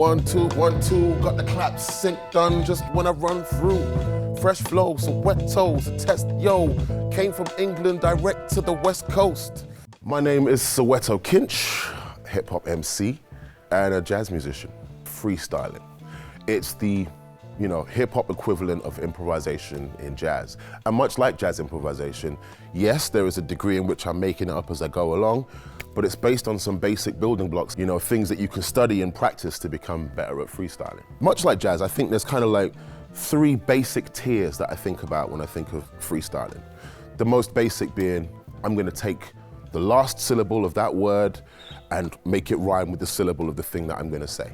1, 2, 1, 2, got the clap sync done just when I run through. Fresh flow, Soweto, test, yo. Came from England direct to the West Coast. My name is Soweto Kinch, hip hop MC and a jazz musician. Freestyling. It's the hip hop equivalent of improvisation in jazz. And much like jazz improvisation, yes, there is a degree in which I'm making it up as I go along, but it's based on some basic building blocks, things that you can study and practice to become better at freestyling. Much like jazz, I think there's kind of like 3 basic tiers that I think about when I think of freestyling. The most basic being, I'm gonna take the last syllable of that word and make it rhyme with the syllable of the thing that I'm gonna say.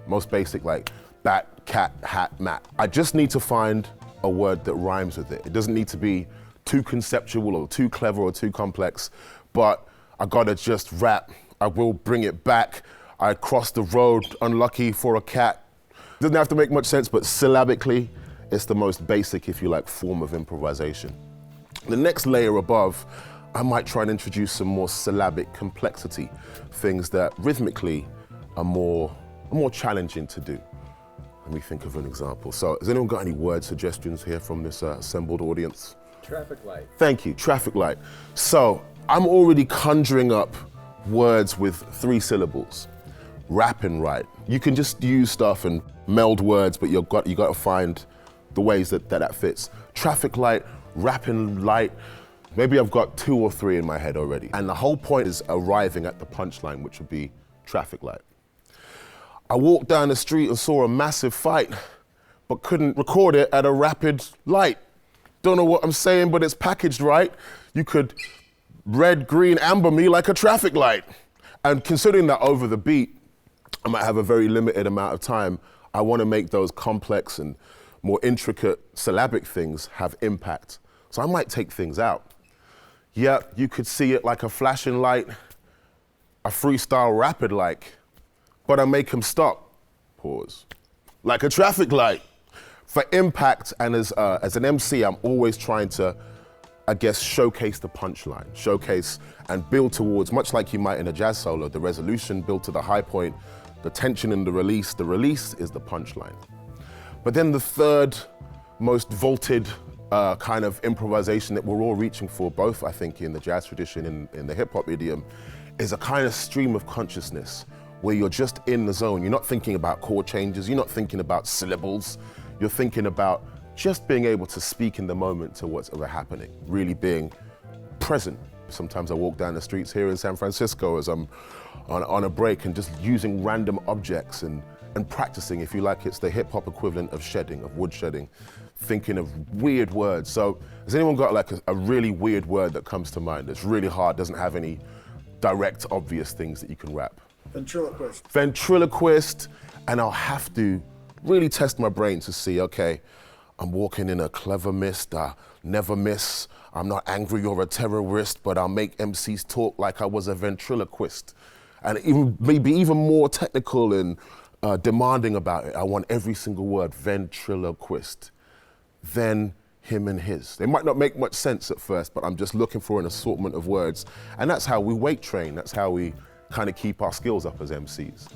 Most basic, like bat, cat, hat, mat. I just need to find a word that rhymes with it. It doesn't need to be too conceptual or too clever or too complex, but I gotta just rap. I will bring it back. I crossed the road, unlucky for a cat. Doesn't have to make much sense, but syllabically, it's the most basic, if you like, form of improvisation. The next layer above, I might try and introduce some more syllabic complexity, things that rhythmically are more challenging to do. Let me think of an example. So, has anyone got any word suggestions here from this assembled audience? Traffic light. Thank you, traffic light. So, I'm already conjuring up words with 3 syllables. Rap and write. You can just use stuff and meld words, but you got to find the ways that fits. Traffic light, rap and light. Maybe I've got 2 or 3 in my head already. And the whole point is arriving at the punchline, which would be traffic light. I walked down the street and saw a massive fight, but couldn't record it at a rapid light. Don't know what I'm saying, but it's packaged right. You could red, green, amber me like a traffic light. And considering that over the beat, I might have a very limited amount of time, I want to make those complex and more intricate syllabic things have impact. So I might take things out. Yeah, you could see it like a flashing light, a freestyle rapid like, but I make him stop, pause, like a traffic light. For impact, and as an MC, I'm always trying to, I guess, showcase the punchline, showcase and build towards, much like you might in a jazz solo, the resolution, build to the high point, the tension in the release is the punchline. But then the third most vaulted kind of improvisation that we're all reaching for, both I think in the jazz tradition and in the hip hop idiom, is a kind of stream of consciousness where you're just in the zone. You're not thinking about chord changes, you're not thinking about syllables, you're thinking about just being able to speak in the moment to what's ever happening, really being present. Sometimes I walk down the streets here in San Francisco as I'm on a break and just using random objects and practicing, if you like, it's the hip hop equivalent of shedding, of wood shedding, thinking of weird words. So has anyone got like a really weird word that comes to mind that's really hard, doesn't have any direct, obvious things that you can rap? Ventriloquist. Ventriloquist, and I'll have to really test my brain to see, okay, I'm walking in a clever mist, I never miss. I'm not angry or a terrorist, but I'll make MCs talk like I was a ventriloquist. And maybe even more technical and demanding about it. I want every single word, ventriloquist. Then him and his. They might not make much sense at first, but I'm just looking for an assortment of words. And that's how we weight train. That's how we kind of keep our skills up as MCs.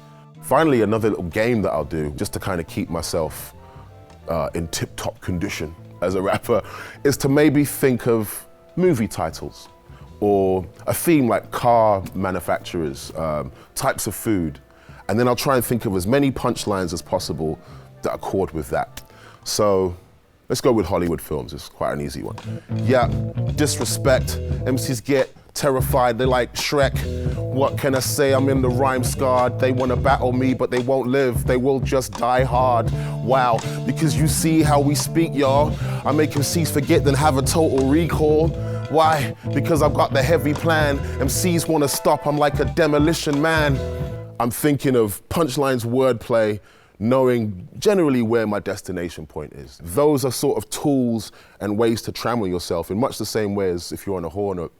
Finally, another little game that I'll do just to kind of keep myself in tip-top condition as a rapper is to maybe think of movie titles or a theme like car manufacturers, types of food. And then I'll try and think of as many punchlines as possible that accord with that. So let's go with Hollywood films, it's quite an easy one. Yeah, disrespect, MCs get terrified, they like Shrek. What can I say, I'm in the rhyme scarred. They wanna battle me, but they won't live, they will just die hard. Wow, because you see how we speak, y'all. I make MCs forget, then have a total recall. Why? Because I've got the heavy plan. MCs wanna stop, I'm like a demolition man. I'm thinking of punchlines, wordplay, knowing generally where my destination point is. Those are sort of tools and ways to trammel yourself in much the same way as if you're on a horn or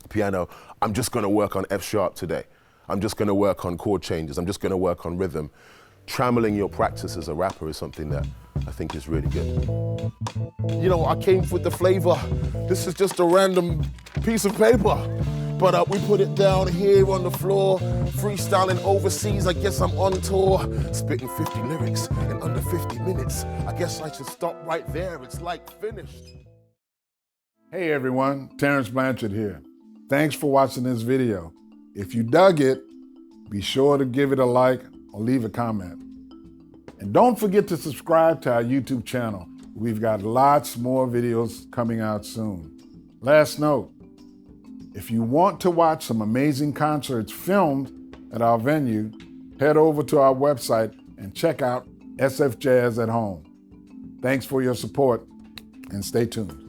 piano. I'm just gonna work on F sharp today. I'm just gonna work on chord changes. I'm just gonna work on rhythm. Trammeling your practice as a rapper is something that I think is really good. I came with the flavor. This is just a random piece of paper. But we put it down here on the floor, freestyling overseas, I guess I'm on tour. Spitting 50 lyrics in under 50 minutes. I guess I should stop right there, it's like finished. Hey everyone, Terrence Blanchard here. Thanks for watching this video. If you dug it, be sure to give it a like or leave a comment. And don't forget to subscribe to our YouTube channel. We've got lots more videos coming out soon. Last note, if you want to watch some amazing concerts filmed at our venue, head over to our website and check out SFJAZZ at home. Thanks for your support and stay tuned.